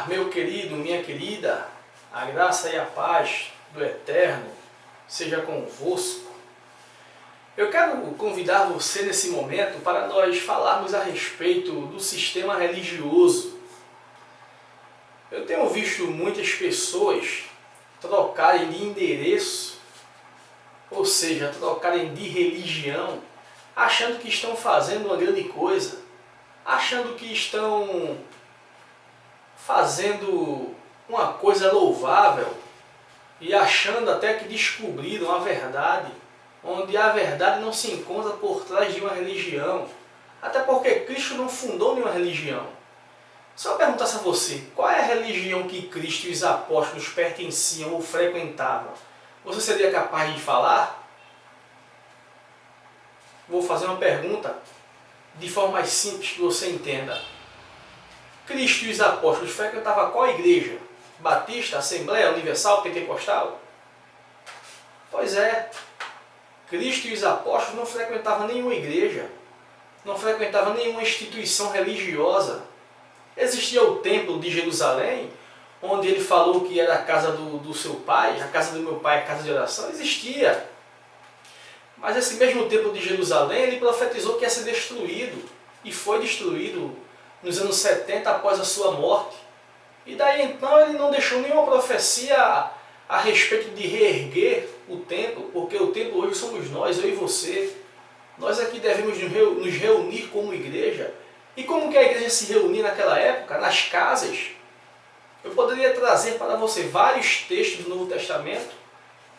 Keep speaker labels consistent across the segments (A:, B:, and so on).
A: Olá, meu querido, minha querida, a graça e a paz do Eterno seja convosco. Eu quero convidar você nesse momento para nós falarmos a respeito do sistema religioso. Eu tenho visto muitas pessoas trocarem de endereço, ou seja, trocarem de religião, achando que estão fazendo uma grande coisa, achando que estão fazendo uma coisa louvável e achando até que descobriram a verdade, onde a verdade não se encontra por trás de uma religião, até porque Cristo não fundou nenhuma religião. Se eu perguntasse a você, qual é a religião que Cristo e os apóstolos pertenciam ou frequentavam, você seria capaz de falar? Vou fazer uma pergunta de forma mais simples que você entenda. Cristo e os apóstolos frequentavam qual igreja? Batista, Assembleia, Universal, Pentecostal? Pois é, Cristo e os apóstolos não frequentavam nenhuma igreja, não frequentavam nenhuma instituição religiosa. Existia o templo de Jerusalém, onde ele falou que era a casa do seu pai, a casa do meu pai, a casa de oração, existia. Mas esse mesmo templo de Jerusalém, ele profetizou que ia ser destruído, e foi destruído nos anos 70 após a sua morte. E daí então ele não deixou nenhuma profecia a respeito de reerguer o templo, porque o templo hoje somos nós, eu e você. Nós aqui devemos nos reunir como igreja. E como que a igreja se reunia naquela época? Nas casas. Eu poderia trazer para você vários textos do Novo Testamento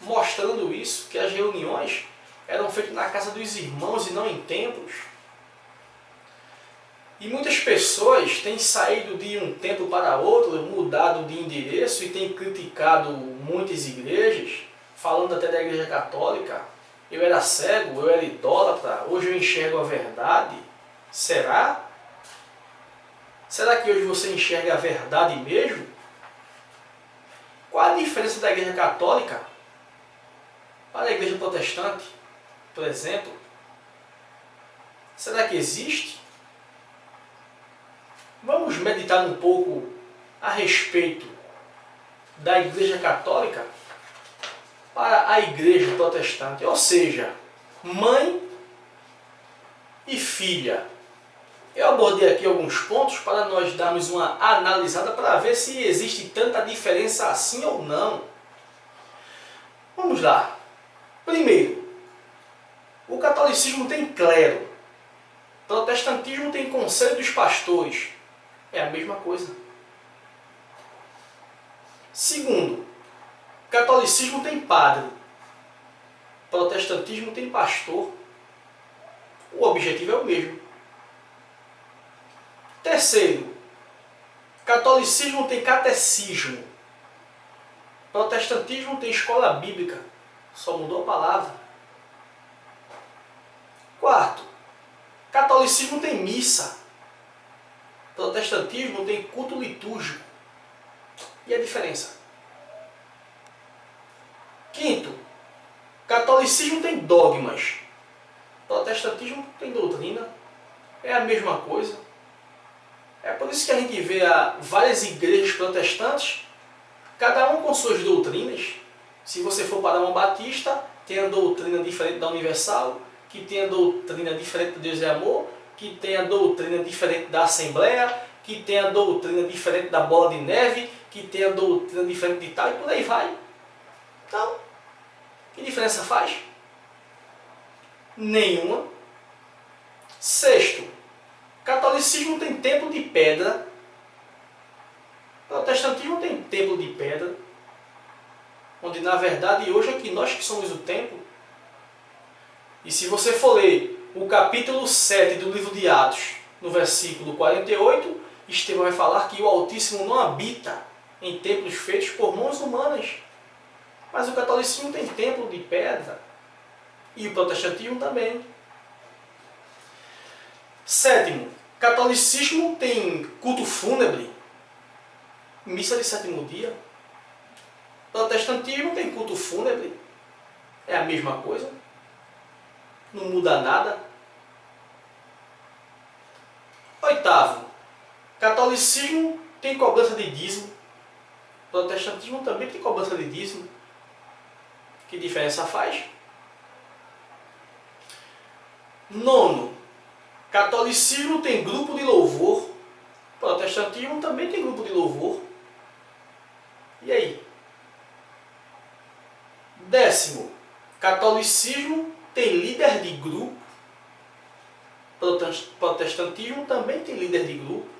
A: mostrando isso, que as reuniões eram feitas na casa dos irmãos e não em templos. E muitas pessoas têm saído de um tempo para outro, mudado de endereço e têm criticado muitas igrejas, falando até da igreja católica. Eu era cego, eu era idólatra, hoje eu enxergo a verdade. Será? Será que hoje você enxerga a verdade mesmo? Qual a diferença da igreja católica para a igreja protestante, por exemplo? Será que existe? Vamos meditar um pouco a respeito da igreja católica para a igreja protestante, ou seja, mãe e filha. Eu abordei aqui alguns pontos para nós darmos uma analisada para ver se existe tanta diferença assim ou não. Vamos lá. Primeiro, o catolicismo tem clero, o protestantismo tem conselho dos pastores. É a mesma coisa. Segundo, o catolicismo tem padre, o protestantismo tem pastor. O objetivo é o mesmo. Terceiro, o catolicismo tem catecismo, o protestantismo tem escola bíblica, só mudou a palavra. Quarto, o catolicismo tem missa, o protestantismo tem culto litúrgico. E a diferença? Quinto, o catolicismo tem dogmas, o protestantismo tem doutrina. É a mesma coisa. É por isso que a gente vê várias igrejas protestantes, cada um com suas doutrinas. Se você for para uma batista, tem a doutrina diferente da universal, que tem a doutrina diferente do Deus é amor, que tem a doutrina diferente da Assembleia, que tem a doutrina diferente da Bola de Neve, que tem a doutrina diferente de tal, e por aí vai. Então, que diferença faz? Nenhuma. Sexto, catolicismo tem templo de pedra, protestantismo tem templo de pedra, onde na verdade hoje é que nós que somos o templo. E se você for ler o capítulo 7 do livro de Atos, no versículo 48, Estevão vai falar que o Altíssimo não habita em templos feitos por mãos humanas. Mas o catolicismo tem templo de pedra e o protestantismo também. Sétimo, catolicismo tem culto fúnebre, missa de sétimo dia. Protestantismo tem culto fúnebre, é a mesma coisa, não muda nada. Oitavo, catolicismo tem cobrança de dízimo. O protestantismo também tem cobrança de dízimo. Que diferença faz? Nono, catolicismo tem grupo de louvor. Protestantismo também tem grupo de louvor. E aí? Décimo, catolicismo tem líder de grupo. Protestantismo também tem líder de grupo.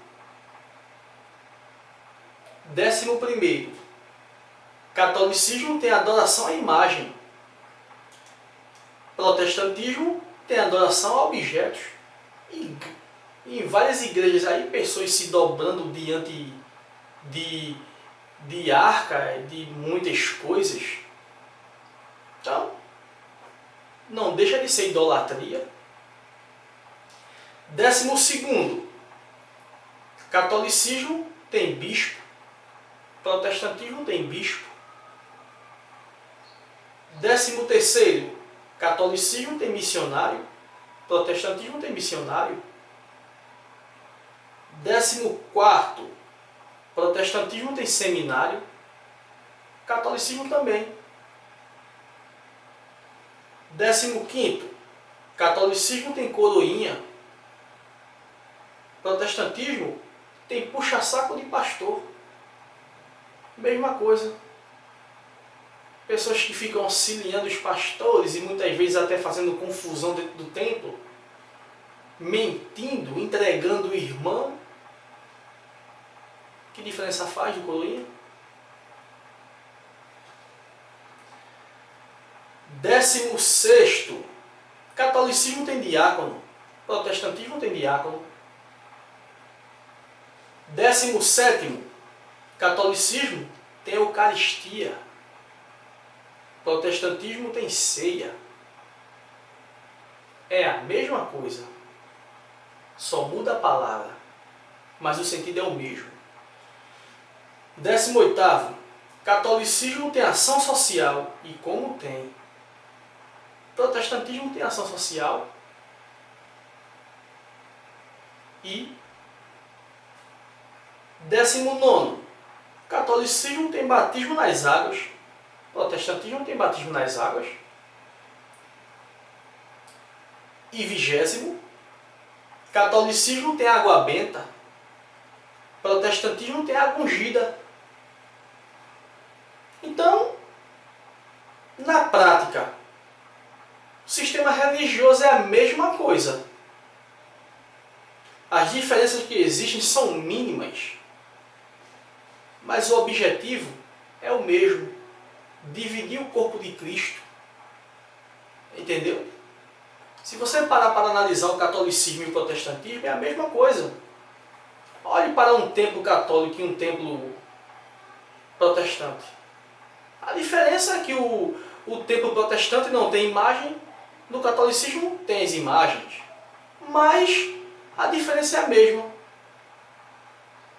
A: 11º, catolicismo tem adoração à imagem. Protestantismo tem adoração a objetos. E em várias igrejas aí, pessoas se dobrando diante de arca, de muitas coisas. Então, não deixa de ser idolatria. 12º, catolicismo tem bispo. Protestantismo tem bispo. 13º, catolicismo tem missionário. Protestantismo tem missionário. 14º, protestantismo tem seminário. Catolicismo também. 15º, catolicismo tem coroinha. Protestantismo tem puxa-saco de pastor. Mesma coisa. Pessoas que ficam auxiliando os pastores e muitas vezes até fazendo confusão dentro do templo, mentindo, entregando o irmão. Que diferença faz de coroinha? 16º, catolicismo tem diácono. Protestantismo tem diácono. 17º, catolicismo tem eucaristia. Protestantismo tem ceia. É a mesma coisa. Só muda a palavra, mas o sentido é o mesmo. 18º, catolicismo tem ação social. E como tem? Protestantismo tem ação social. E 19º, catolicismo tem batismo nas águas. Protestantismo tem batismo nas águas. E 20º, catolicismo tem água benta. Protestantismo tem água ungida. Então, na prática, o sistema religioso é a mesma coisa. As diferenças que existem são mínimas, mas o objetivo é o mesmo: dividir o corpo de Cristo. Entendeu? Se você parar para analisar o catolicismo e o protestantismo, é a mesma coisa. Olhe para um templo católico e um templo protestante. A diferença é que o templo protestante não tem imagem, no catolicismo tem as imagens. Mas a diferença é a mesma.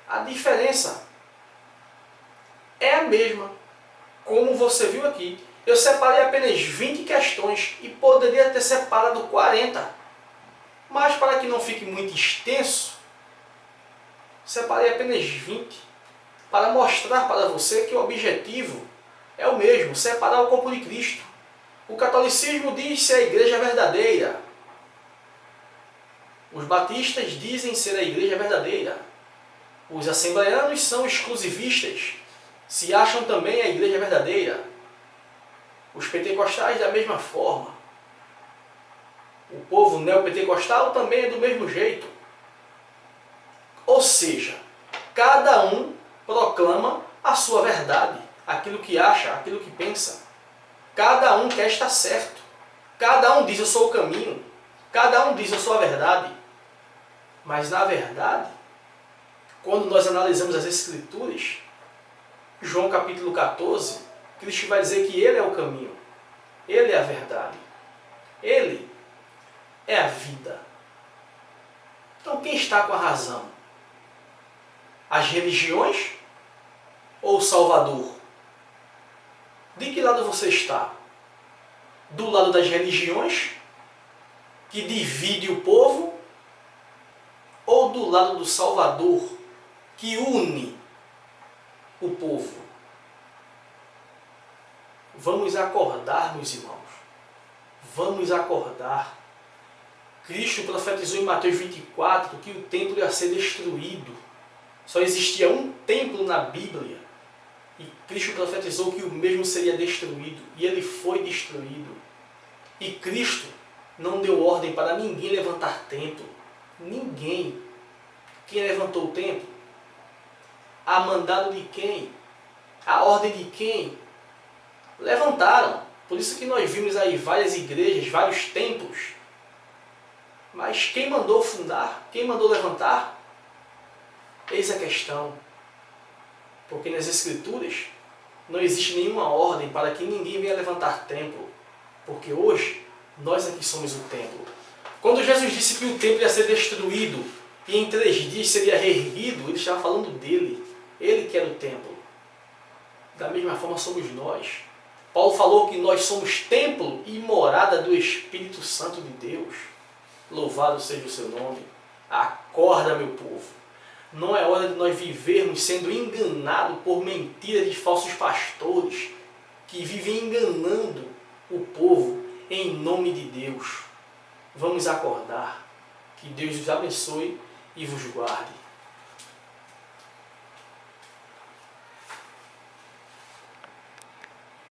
A: A diferença é a mesma. Como você viu aqui, eu separei apenas 20 questões e poderia ter separado 40. Mas para que não fique muito extenso, separei apenas 20 para mostrar para você que o objetivo é o mesmo: separar o corpo de Cristo. O catolicismo diz ser a igreja verdadeira. Os batistas dizem ser a igreja verdadeira. Os assembleanos são exclusivistas, se acham também a igreja verdadeira. Os pentecostais da mesma forma. O povo neopentecostal também é do mesmo jeito. Ou seja, cada um proclama a sua verdade, aquilo que acha, aquilo que pensa. Cada um quer estar certo. Cada um diz: eu sou o caminho. Cada um diz: eu sou a verdade. Mas na verdade, quando nós analisamos as Escrituras, João capítulo 14, Cristo vai dizer que Ele é o caminho, Ele é a verdade, Ele é a vida. Então quem está com a razão? As religiões ou o Salvador? De que lado você está? Do lado das religiões, que divide o povo, ou do lado do Salvador, que une o povo. Vamos acordar, meus irmãos. Vamos acordar. Cristo profetizou em Mateus 24 que o templo ia ser destruído. Só existia um templo na Bíblia. E Cristo profetizou que o mesmo seria destruído. E ele foi destruído. E Cristo não deu ordem para ninguém levantar templo. Ninguém. Quem levantou o templo? A mandado de quem? A ordem de quem? Levantaram. Por isso que nós vimos aí várias igrejas, vários templos. Mas quem mandou fundar? Quem mandou levantar? Eis a questão. Porque nas Escrituras não existe nenhuma ordem para que ninguém venha levantar templo. Porque hoje nós aqui somos o templo. Quando Jesus disse que o templo ia ser destruído e em 3 dias seria reerguido, ele estava falando dele. Ele que era o templo. Da mesma forma somos nós. Paulo falou que nós somos templo e morada do Espírito Santo de Deus. Louvado seja o seu nome. Acorda, meu povo. Não é hora de nós vivermos sendo enganados por mentiras de falsos pastores que vivem enganando o povo em nome de Deus. Vamos acordar. Que Deus os abençoe e vos guarde.